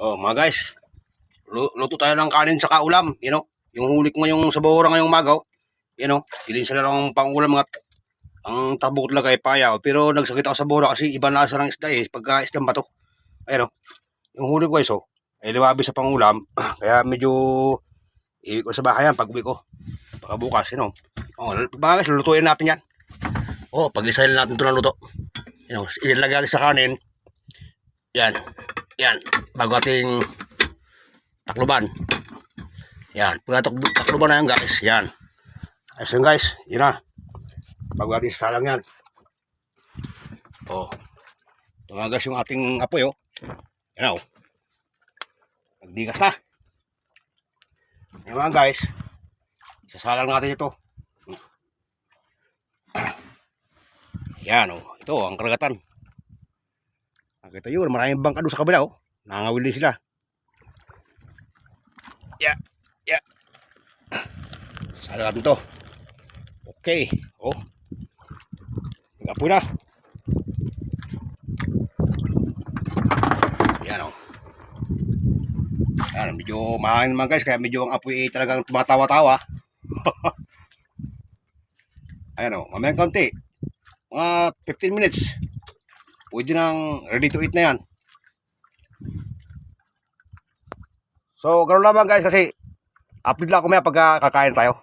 Oh, mga guys, luto tayo ng kanin sa kaulam, Yung huli ko ngayong sa Bohora ngayong magaw, Hilin sila ng pangulam mga ang tabok talaga ay payaw. Pero nagsakit ako sa Bohora kasi iba na asa ng isda pagka isdang bato. Yung huli ko guys, ay liwabi sa pangulam. Kaya medyo iwi ko sa bahay yan pag uwi ko. Baka bukas, Oh, mga guys, lulutuin natin yan. Oh, pag-isahin natin ito ng luto. Ilagay natin sa kanin. Yan. Yan. Bago ating takluban. Yan. Pag takluban na yan guys. Yan. Ayos yun guys. Yan na. Bago ating salang yan. Oh. Ito nga guys yung ating apoy Yan Nagdigas na. Yan mga guys. Isasalang natin ito. Yan Ito ang karagatan. Nakita yun, maraming bangka doon sa kabila Nangawil din sila. Yeah. Sala natin to. Okay. Nag-apoy na. Yan Yan, medyo mahangin naman guys, kaya medyo ang apoy talagang tumatawa-tawa. Ayan mamayang kaunti. Mga 15 minutes. Pwede nang ready to eat na yan. So, ganoon naman guys kasi upload lang ako maya pagka kakain tayo.